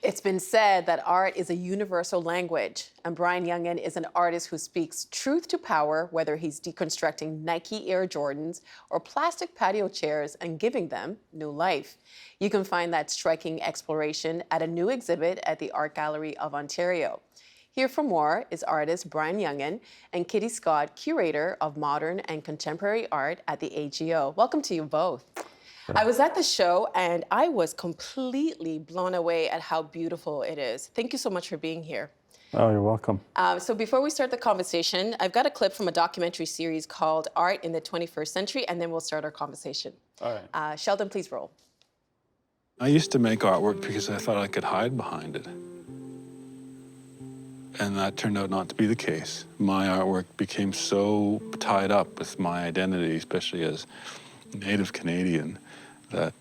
It's been said that art is a universal language, and Brian Jungen is an artist who speaks truth to power, whether he's deconstructing Nike Air Jordans or plastic patio chairs and giving them new life. You can find that striking exploration at a new exhibit at the Art Gallery of Ontario. Here for more is artist Brian Jungen and Kitty Scott, curator of modern and contemporary art at the AGO. Welcome to you both. I was at the show and I was completely blown away at how beautiful it is. Thank you so much for being here. Oh, you're welcome. So before we start the conversation, I've got a clip from a documentary series called Art in the 21st Century, and then we'll start our conversation. All right. Sheldon, please roll. I used to make artwork because I thought I could hide behind it. And that turned out not to be the case. My artwork became so tied up with my identity, especially as Native Canadian, that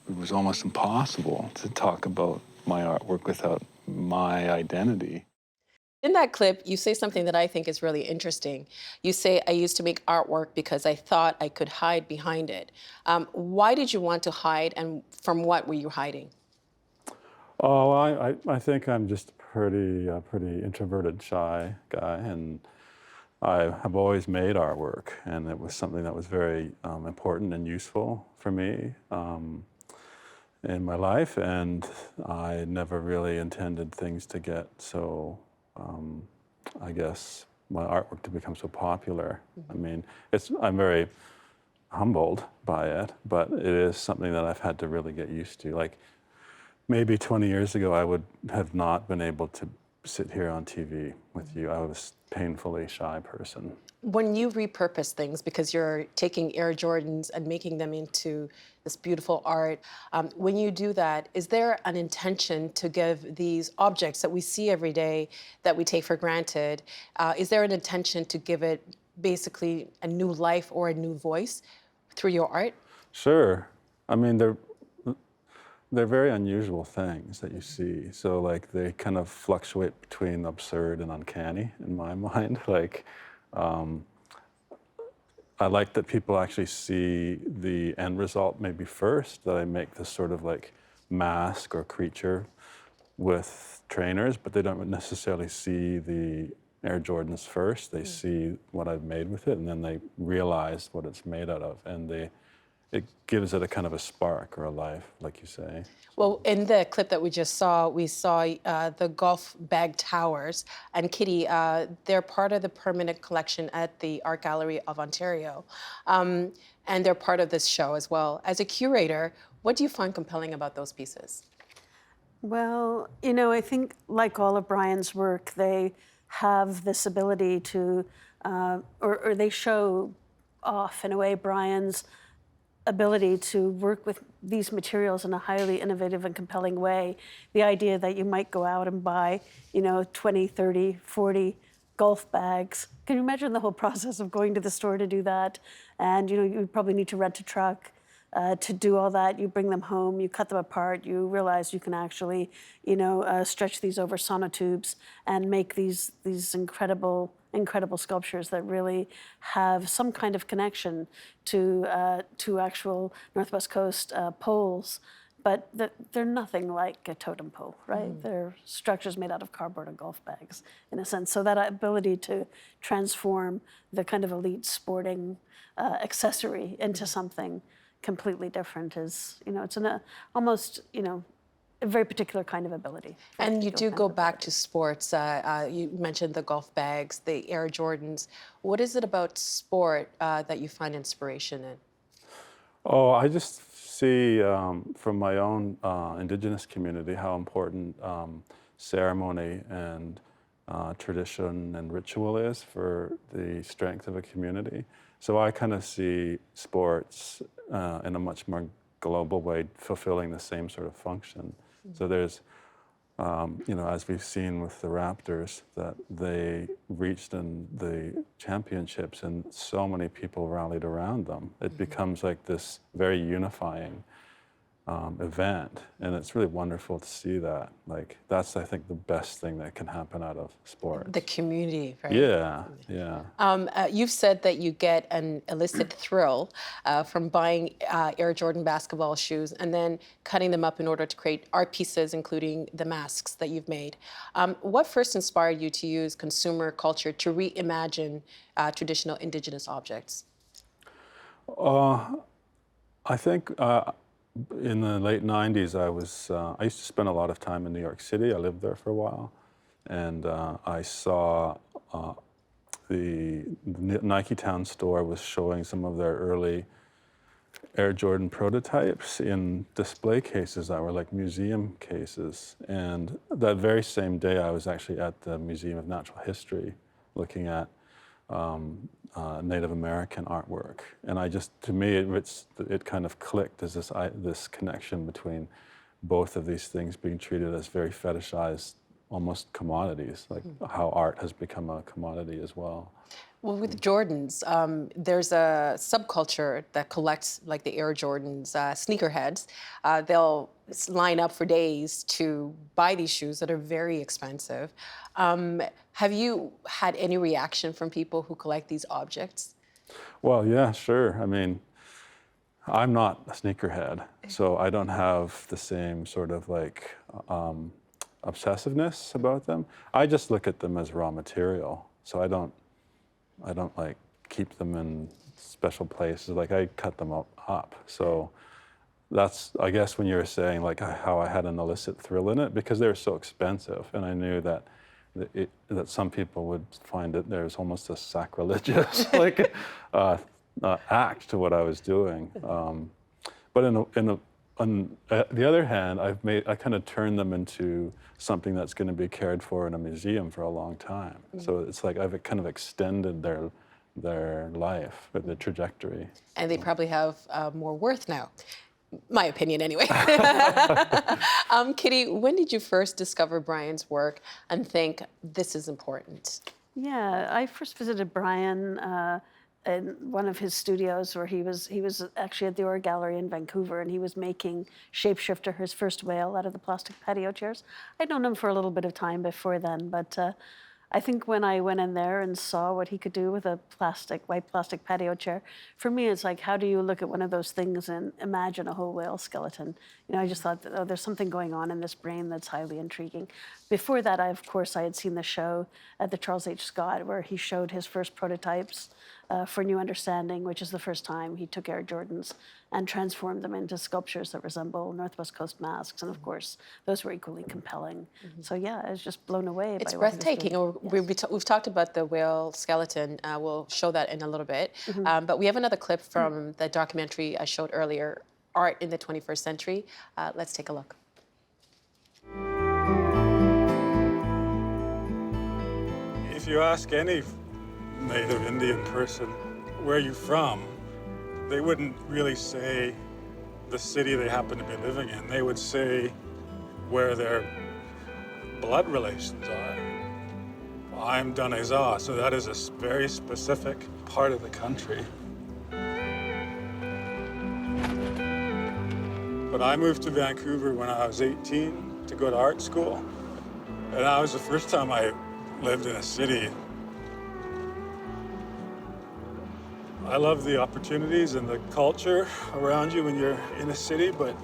it was almost impossible to talk about my artwork without my identity. In that clip, you say something that I think is really interesting. You say, I used to make artwork because I thought I could hide behind it. Why did you want to hide, and from what were you hiding? Oh, I think I'm just a pretty introverted, shy guy, and I have always made artwork, and it was something that was very important and useful for me in my life, and I never really intended things to get so, I guess, my artwork to become so popular. I mean, I'm very humbled by it, but it is something that I've had to really get used to. Like, maybe 20 years ago, I would have not been able to sit here on TV with you. I was a painfully shy person. When you repurpose things, because you're taking Air Jordans and making them into this beautiful art, when you do that, is there an intention to give these objects that we see every day, that we take for granted, is there an intention to give it basically a new life or a new voice through your art? Sure. I mean, they're very unusual things that you see. So like they kind of fluctuate between absurd and uncanny in my mind. Like, I like that people actually see the end result maybe first, that I make this sort of like mask or creature with trainers, but they don't necessarily see the Air Jordans first. They see what I've made with it, and then they realize what it's made out of, and it gives it a kind of a spark or a life, like you say. Well, in the clip that we just saw, we saw the golf bag towers. And Kitty, they're part of the permanent collection at the Art Gallery of Ontario. And they're part of this show as well. As a curator, what do you find compelling about those pieces? Well, you know, I think like all of Brian's work, they have this ability to, or they show off, in a way, Brian's ability to work with these materials in a highly innovative and compelling way. The idea that you might go out and buy, 20, 30, 40 golf bags. Can you imagine the whole process of going to the store to do that? And you probably need to rent a truck to do all that. You bring them home, you cut them apart, you realize you can actually, stretch these over sonotubes and make these incredible sculptures that really have some kind of connection to actual Northwest Coast poles, but they're nothing like a totem pole, right? They're structures made out of cardboard and golf bags, in a sense. So that ability to transform the kind of elite sporting accessory into something completely different is, it's almost, a very particular kind of ability. And you do go back to sports. You mentioned the golf bags, the Air Jordans. What is it about sport that you find inspiration in? Oh, I just see from my own Indigenous community how important ceremony and tradition and ritual is for the strength of a community. So I kind of see sports in a much more global way, fulfilling the same sort of function. So there's, as we've seen with the Raptors, that they reached in the championships and so many people rallied around them. It becomes like this very unifying event, and it's really wonderful to see that. Like that's, I think, the best thing that can happen out of sports. The community, right? Yeah, yeah. You've said that you get an illicit thrill from buying Air Jordan basketball shoes and then cutting them up in order to create art pieces, including the masks that you've made. What first inspired you to use consumer culture to reimagine traditional Indigenous objects? I think in the late 90s, I used to spend a lot of time in New York City. I lived there for a while. And I saw the Nike Town store was showing some of their early Air Jordan prototypes in display cases that were like museum cases. And that very same day, I was actually at the Museum of Natural History looking at Native American artwork, and to me, it kind of clicked as this connection between both of these things being treated as very fetishized, almost commodities, like how art has become a commodity as well. Well, with Jordans, there's a subculture that collects like the Air Jordans, Sneakerheads. They'll line up for days to buy these shoes that are very expensive. Have you had any reaction from people who collect these objects? Well, yeah, sure. I mean, I'm not a sneakerhead, so I don't have the same sort of like obsessiveness about them. I just look at them as raw material, so I don't like keep them in special places. Like I cut them up. So that's, I guess, when you were saying like how I had an illicit thrill in it, because they're so expensive, and I knew that that some people would find that there's almost a sacrilegious like act to what I was doing. But on the other hand, I kind of turned them into something that's going to be cared for in a museum for a long time. So it's like I've kind of extended their life, or their trajectory. And they probably have more worth now. My opinion, anyway. Kitty, when did you first discover Brian's work and think this is important? Yeah, I first visited Brian in one of his studios where he was actually at the Art Gallery in Vancouver, and he was making Shapeshifter, his first whale, out of the plastic patio chairs. I'd known him for a little bit of time before then, but I think when I went in there and saw what he could do with a white plastic patio chair, for me it's like, how do you look at one of those things and imagine a whole whale skeleton? You know, I just thought that, oh, there's something going on in this brain that's highly intriguing. Before that, I had seen the show at the Charles H. Scott where he showed his first prototypes for New Understanding, which is the first time he took Air Jordans and transformed them into sculptures that resemble Northwest Coast masks. And of course, those were equally compelling. So yeah, I was just blown away It's by what he was breathtaking. doing. We've talked about the whale skeleton. We'll show that in a little bit. But we have another clip from the documentary I showed earlier, Art in the 21st Century. Let's take a look. If you ask any Native Indian person, where are you from? They wouldn't really say the city they happen to be living in. They would say where their blood relations are. I'm Daneza, so that is a very specific part of the country. But I moved to Vancouver when I was 18 to go to art school. And that was the first time I lived in a city. I love the opportunities and the culture around you when you're in a city, but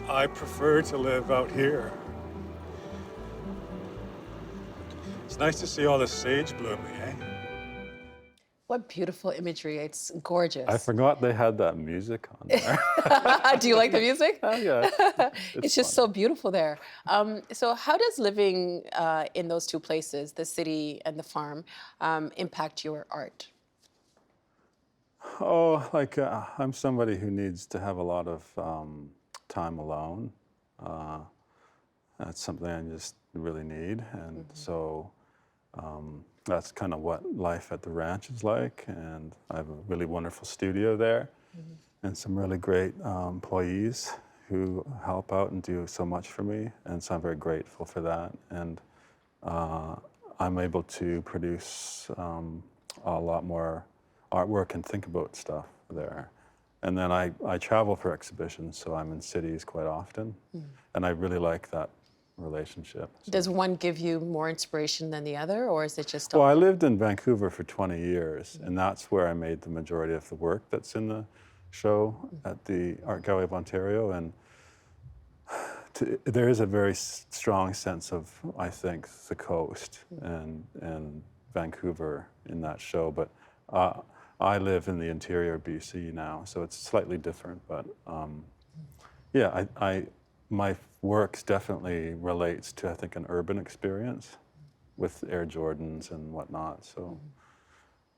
I prefer to live out here. It's nice to see all the sage blooming, eh? What beautiful imagery. It's gorgeous. I forgot they had that music on there. Do you like the music? Oh, yeah. It's just so beautiful there. So how does living in those two places, the city and the farm, impact your art? Oh, like I'm somebody who needs to have a lot of time alone. That's something I just really need, and so that's kind of what life at the ranch is like. And I have a really wonderful studio there, and some really great employees who help out and do so much for me, and so I'm very grateful for that. And I'm able to produce a lot more artwork and think about stuff there. And then I travel for exhibitions, so I'm in cities quite often. And I really like that relationship. So. Does one give you more inspiration than the other, or is it just Well, I lived in Vancouver for 20 years, and that's where I made the majority of the work that's in the show at the Art Gallery of Ontario. And there is a very strong sense of, I think, the coast and Vancouver in that show. But I live in the interior BC now, so it's slightly different. But yeah, my work definitely relates to, I think, an urban experience with Air Jordans and whatnot. So,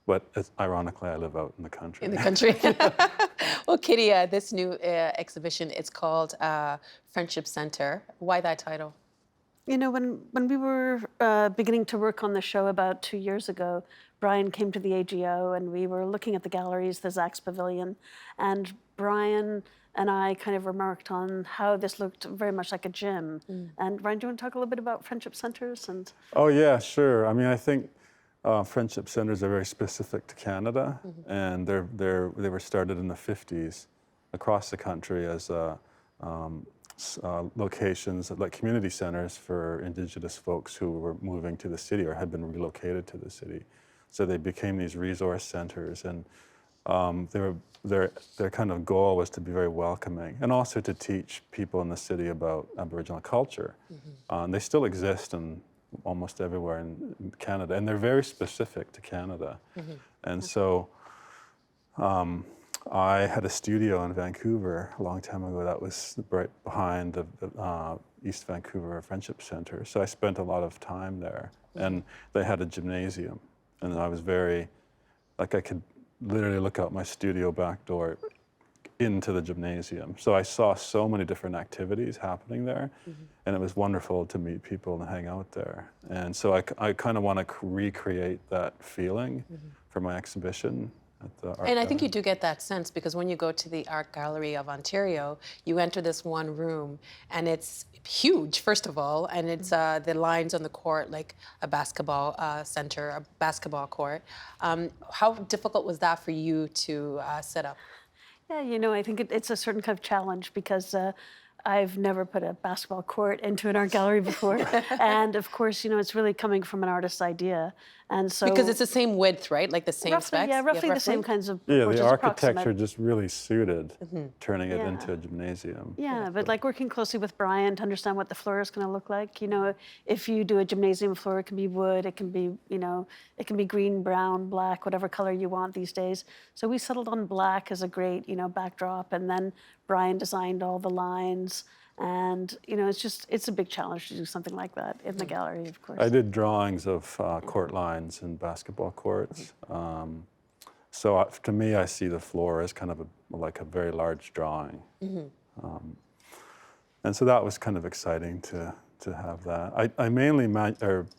but ironically, I live out in the country. in the country? Well, Kitty, this new exhibition, it's called Friendship Centre. Why that title? You know, when we were beginning to work on the show about 2 years ago, Brian came to the AGO and we were looking at the galleries, the Zach's Pavilion, and Brian and I kind of remarked on how this looked very much like a gym. And Brian, do you want to talk a little bit about friendship centers? And Oh yeah, sure. I mean, I think friendship centers are very specific to Canada, and they were started in the 50s across the country as locations like community centers for Indigenous folks who were moving to the city or had been relocated to the city. So they became these resource centers, and their kind of goal was to be very welcoming and also to teach people in the city about Aboriginal culture. And they still exist in almost everywhere in Canada, and they're very specific to Canada. And so I had a studio in Vancouver a long time ago that was right behind the East Vancouver Friendship Centre. So I spent a lot of time there, and they had a gymnasium, and I was very, like I could literally look out my studio back door into the gymnasium. So I saw so many different activities happening there, and it was wonderful to meet people and hang out there. And so I kind of want to recreate that feeling for my exhibition at the Art And I think Gallery. you do get that sense because when you go to the Art Gallery of Ontario, you enter this one room and it's huge, first of all, and it's the lines on the court like a basketball center, a basketball court. How difficult was that for you to set up? yeah, you know, I think it's a certain kind of challenge because I've never put a basketball court into an art gallery before. And of course, you know, it's really coming from an artist's idea. And so Because it's the same width, right? Like the same roughly, specs? yeah, roughly the same kinds of Yeah, porches, the architecture approximate. just really suited turning it Yeah. into a gymnasium. Yeah, but like working closely with Brian to understand what the floor is going to look like. You know, if you do a gymnasium floor, it can be wood, it can be, you know, it can be green, brown, black, whatever color you want these days. So we settled on black as a great, you know, backdrop, and then Brian designed all the lines. And, you know, it's a big challenge to do something like that in the gallery, of course. I did drawings of court lines and basketball courts. So to me, I see the floor as kind of like a very large drawing. And so that was kind of exciting to have that. I mainly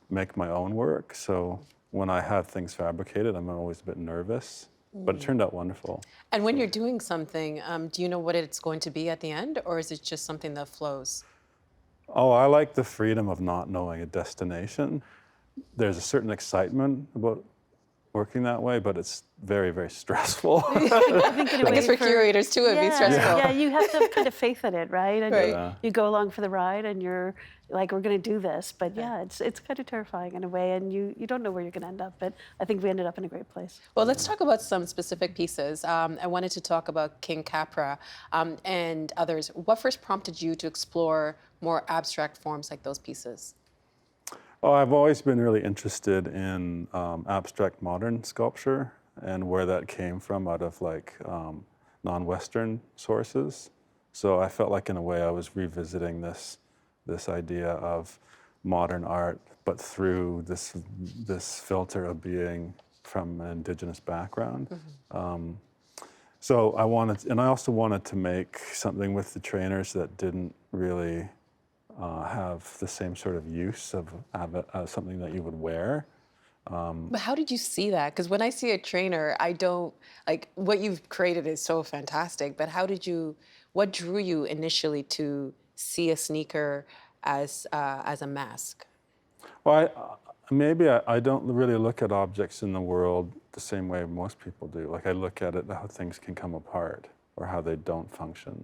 make my own work, so when I have things fabricated, I'm always a bit nervous, but it turned out wonderful. And when you're doing something, do you know what it's going to be at the end, or is it just something that flows? Oh, I like the freedom of not knowing a destination. There's a certain excitement about working that way, but it's very, very stressful. I think in a I guess way for curators too, it'd be stressful. Yeah, you have to have kind of faith in it, right? And Right. you go along for the ride, and you're like, we're going to do this. But yeah, it's kind of terrifying in a way, and you don't know where you're going to end up. But I think we ended up in a great place. Well, let's talk about some specific pieces. I wanted to talk about King Capra and others. What first prompted you to explore more abstract forms like those pieces? Oh, I've always been really interested in abstract modern sculpture and where that came from out of like non-Western sources. So I felt like in a way I was revisiting this idea of modern art, but through this filter of being from an Indigenous background. So I wanted, and I also wanted to make something with the trainers that didn't really have the same sort of use of something that you would wear. But how did you see that? Because when I see a trainer, I don't, like, what you've created is so fantastic, but what drew you initially to see a sneaker as a mask? Well, maybe I don't really look at objects in the world the same way most people do. Like I look at it, how things can come apart or how they don't function.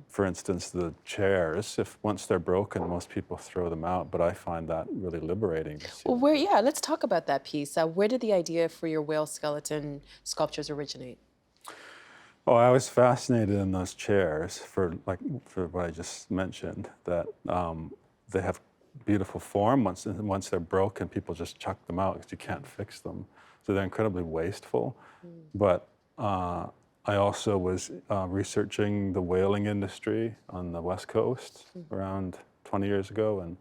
For instance, the chairs, if once they're broken, most people throw them out, but I find that really liberating to see. Well, yeah, let's talk about that piece. Where did the idea for your whale skeleton sculptures originate? Oh, I was fascinated in those chairs for what I just mentioned, that they have beautiful form. Once they're broken, people just chuck them out because you can't fix them. So they're incredibly wasteful. But I also was researching the whaling industry on the West Coast around 20 years ago, and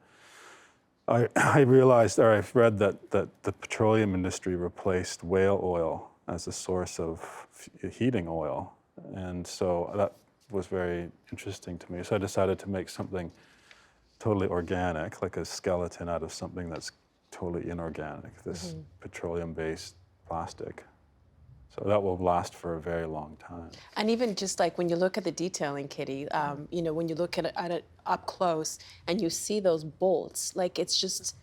I realized, or I've read that the petroleum industry replaced whale oil as a source of heating oil. And so that was very interesting to me. So I decided to make something totally organic, like a skeleton out of something that's totally inorganic, this petroleum-based plastic. So that will last for a very long time. And even just like when you look at the detailing, Kitty, you know, when you look at it up close and you see those bolts, like it's just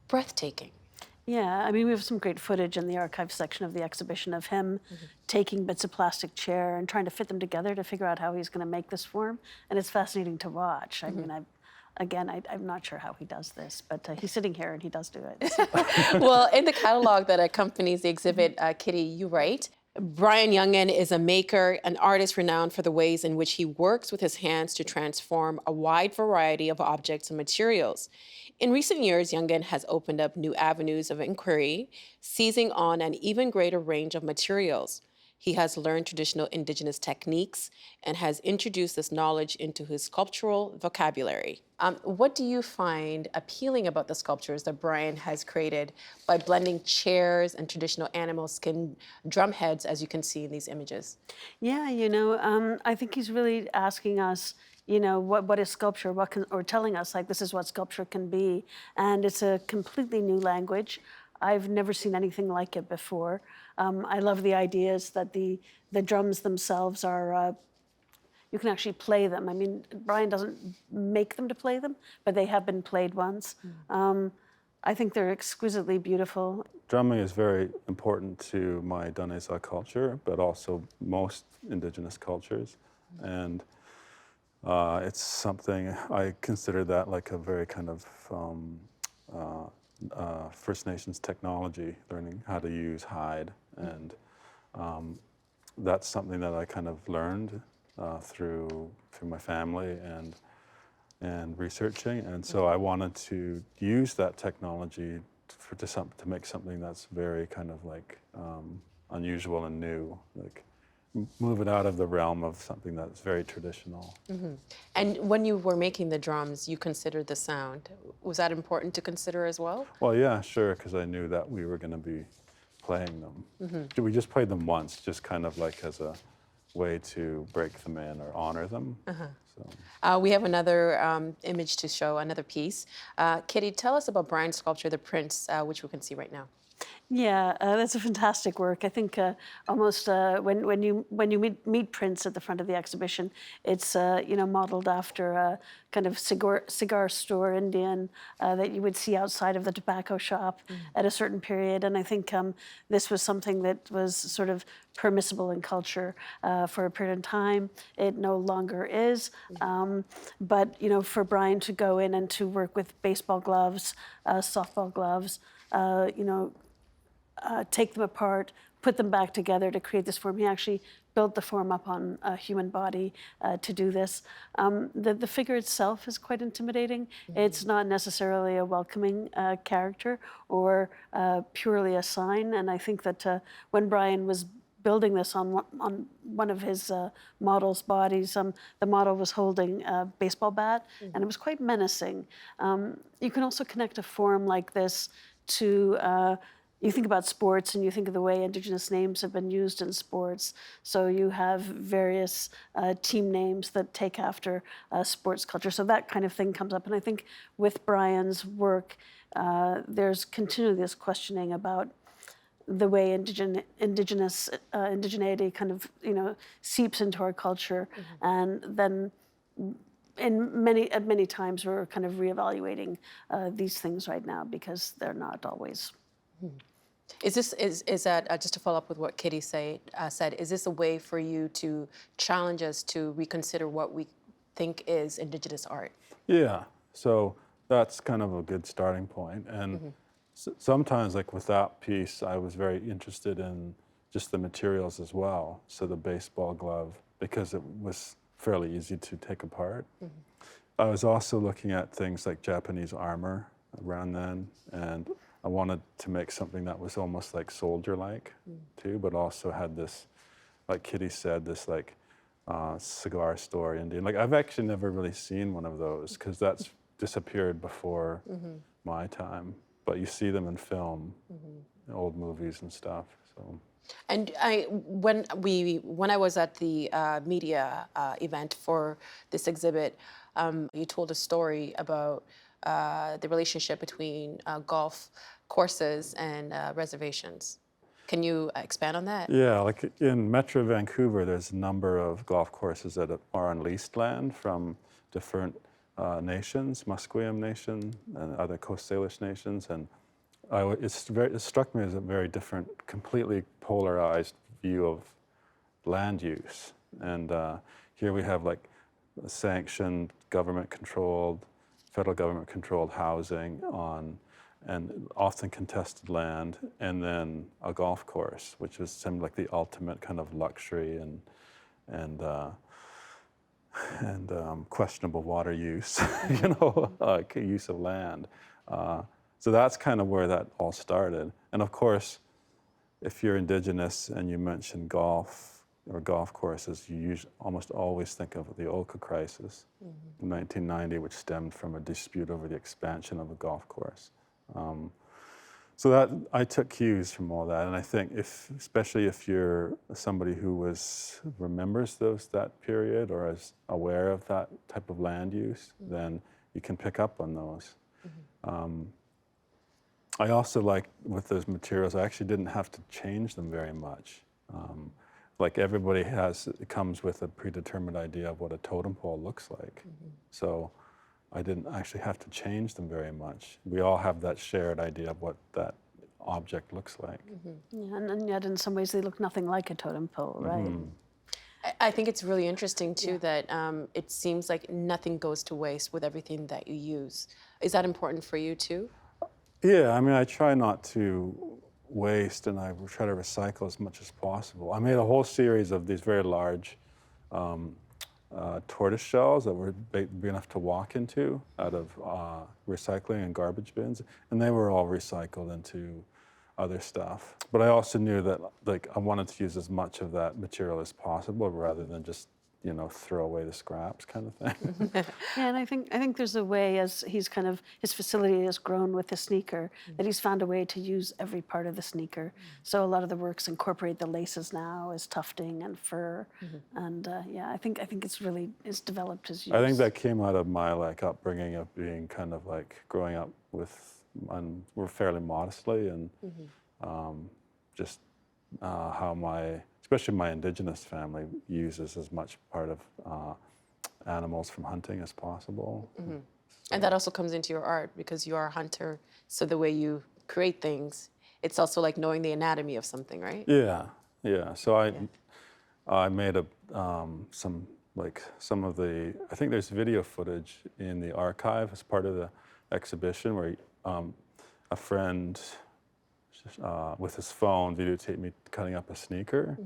breathtaking. Yeah, I mean, we have some great footage in the archive section of the exhibition of him taking bits of plastic chair and trying to fit them together to figure out how he's going to make this form. And it's fascinating to watch. I mean, I'm not sure how he does this, but he's sitting here and he does do it. So. Well, in the catalog that accompanies the exhibit, Kitty, you write, Brian Jungen is a maker, an artist renowned for the ways in which he works with his hands to transform a wide variety of objects and materials. In recent years, Jungen has opened up new avenues of inquiry, seizing on an even greater range of materials. He has learned traditional Indigenous techniques and has introduced this knowledge into his sculptural vocabulary. What do you find appealing about the sculptures that Brian has created by blending chairs and traditional animal skin drum heads, as you can see in these images? Yeah, you know, I think he's really asking us, you know, what is sculpture, or telling us, like, this is what sculpture can be. And it's a completely new language. I've never seen anything like it before. I love the ideas that the drums themselves are, you can actually play them. I mean, Brian doesn't make them to play them, but they have been played once. I think they're exquisitely beautiful. Drumming is very important to my Daneza culture, but also most Indigenous cultures. And it's something, I consider that like a very kind of First Nations technology, learning how to use hide. And that's something that I kind of learned through my family and researching. And so I wanted to use that technology to make something that's very kind of like unusual and new, like move it out of the realm of something that's very traditional. And when you were making the drums, you considered the sound. Was that important to consider as well? Well, yeah, sure, because I knew that we were going to be playing them. We just played them once, just kind of like as a way to break them in or honor them. So. We have another image to show, another piece. Kitty, tell us about Brian's sculpture, The Prince, which we can see right now. Yeah, that's a fantastic work. I think almost when you meet Prince at the front of the exhibition, it's you know, modeled after a kind of cigar store Indian that you would see outside of the tobacco shop at a certain period. And I think this was something that was sort of permissible in culture for a period of time. It no longer is. But you know, for Brian to go in and to work with baseball gloves, softball gloves, you know. Take them apart, put them back together to create this form. He actually built the form up on a human body to do this. The figure itself is quite intimidating. It's not necessarily a welcoming character or purely a sign. And I think that when Brian was building this on one of his model's bodies, the model was holding a baseball bat, and it was quite menacing. You can also connect a form like this to you think about sports and you think of the way Indigenous names have been used in sports. So you have various team names that take after sports culture. So that kind of thing comes up. And I think with Brian's work, there's continually this questioning about the way indigeneity kind of, you know, seeps into our culture. And then at many times we're kind of reevaluating these things right now because they're not always Is this is that just to follow up with what Kitty said? Is this a way for you to challenge us to reconsider what we think is Indigenous art? Yeah, so that's kind of a good starting point. And sometimes, like with that piece, I was very interested in just the materials as well. So the baseball glove, because it was fairly easy to take apart. I was also looking at things like Japanese armor around then, and I wanted to make something that was almost like soldier-like too, but also had this, like Kitty said, this like cigar store Indian. Like I've actually never really seen one of those because that's disappeared before my time. But you see them in film, in old movies and stuff. So. And when I was at the media event for this exhibit, you told a story about the relationship between golf courses and reservations. Can you expand on that? Yeah, like in Metro Vancouver, there's a number of golf courses that are on leased land from different nations, Musqueam Nation and other Coast Salish nations, and it struck me as a very different, completely polarized view of land use. And here we have like sanctioned, government-controlled, federal government-controlled housing on, and often contested land, and then a golf course, which was seemed like the ultimate kind of luxury and questionable water use, you know, use of land. So that's kind of where that all started. And of course, if you're Indigenous and you mention golf or golf courses, you almost always think of the Oka crisis in 1990, which stemmed from a dispute over the expansion of a golf course. So that I took cues from all that, and I think especially if you're somebody who remembers that period or is aware of that type of land use, then you can pick up on those. I also like with those materials, I actually didn't have to change them very much. Like everybody it comes with a predetermined idea of what a totem pole looks like. So I didn't actually have to change them very much. We all have that shared idea of what that object looks like. Yeah, and yet in some ways they look nothing like a totem pole, right? I think it's really interesting too that it seems like nothing goes to waste with everything that you use. Is that important for you too? Yeah, I mean, I try not to waste, and I try to recycle as much as possible. I made a whole series of these very large tortoise shells that were big enough to walk into out of recycling and garbage bins, and they were all recycled into other stuff. But I also knew that like I wanted to use as much of that material as possible rather than just, you know, throw away the scraps kind of thing. Yeah, and I think there's a way, as his facility has grown with the sneaker, that he's found a way to use every part of the sneaker. So a lot of the works incorporate the laces now as tufting and fur, and yeah, I think it's developed his use. I think that came out of my like upbringing of being kind of like growing up we're fairly modestly, and just how especially my Indigenous family uses as much part of animals from hunting as possible. And that also comes into your art because you are a hunter. So the way you create things, it's also like knowing the anatomy of something, right? Yeah, yeah. So I made some of the, I think there's video footage in the archive as part of the exhibition where a friend with his phone videotaped me cutting up a sneaker,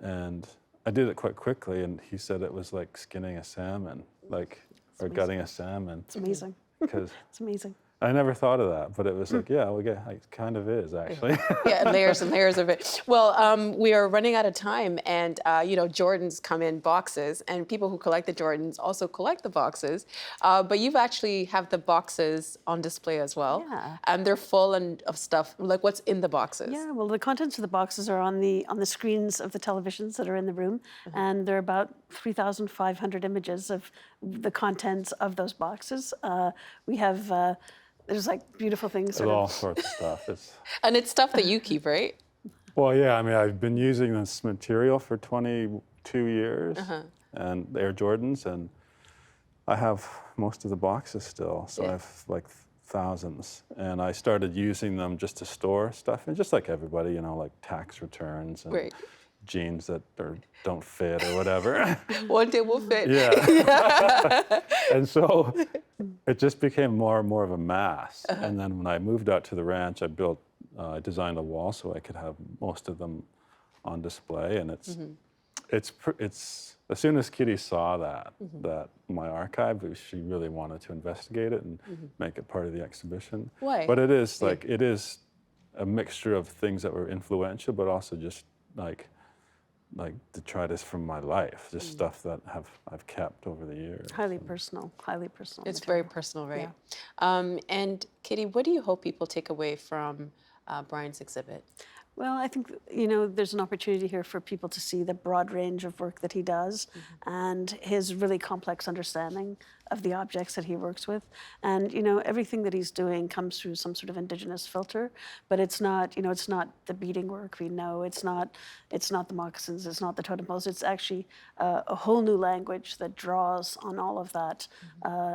and I did it quite quickly, and he said it was like skinning a salmon, or gutting a salmon. It's amazing. Because it's amazing. I never thought of that, but it was like, yeah, it kind of is actually. Yeah, layers and layers of it. Well, we are running out of time, and you know, Jordans come in boxes, and people who collect the Jordans also collect the boxes. But you've actually have the boxes on display as well. Yeah. And they're full of stuff. Like, what's in the boxes? Yeah, well, the contents of the boxes are on the screens of the televisions that are in the room, and there are about 3,500 images of the contents of those boxes. We have. There's like beautiful things. There's all sorts of stuff. And it's stuff that you keep, right? Well, yeah, I mean, I've been using this material for 22 years, and Air Jordans, and I have most of the boxes still. So I have like thousands. And I started using them just to store stuff, and just like everybody, you know, like tax returns and Right. jeans that don't fit or whatever. One day will fit. Yeah. And so it just became more and more of a mass. And then when I moved out to the ranch, I designed a wall so I could have most of them on display. And it's as soon as Kitty saw that my archive, she really wanted to investigate it and make it part of the exhibition. Why? But it is like, it is a mixture of things that were influential, but also just like detritus from my life, just stuff that I've kept over the years. Highly personal, highly personal. It's material. very personal, right? And Kitty, what do you hope people take away from Brian's exhibit? Well, I think, you know, there's an opportunity here for people to see the broad range of work that he does and his really complex understanding of the objects that he works with. And, you know, everything that he's doing comes through some sort of Indigenous filter, but it's not, you know, it's not the beading work we know. It's not the moccasins. It's not the totem poles. It's actually a whole new language that draws on all of that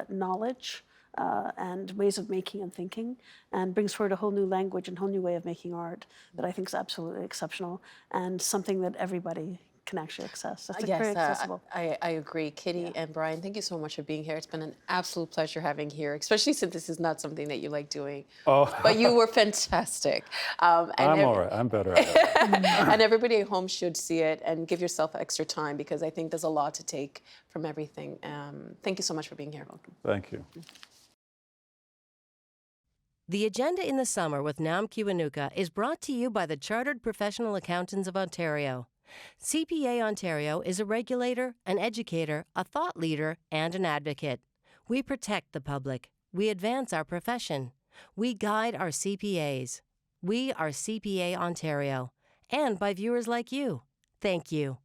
knowledge. And ways of making and thinking, and brings forward a whole new language and whole new way of making art that I think is absolutely exceptional and something that everybody can actually access. It's very accessible. I agree. Kitty and Brian, thank you so much for being here. It's been an absolute pleasure having you here, especially since this is not something that you like doing. Oh. But you were fantastic. I'm all right. I'm better at it. And everybody at home should see it and give yourself extra time, because I think there's a lot to take from everything. Thank you so much for being here. Welcome. Thank you. The Agenda in the Summer with Nam Kiwanuka is brought to you by the Chartered Professional Accountants of Ontario. CPA Ontario is a regulator, an educator, a thought leader, and an advocate. We protect the public. We advance our profession. We guide our CPAs. We are CPA Ontario. And by viewers like you. Thank you.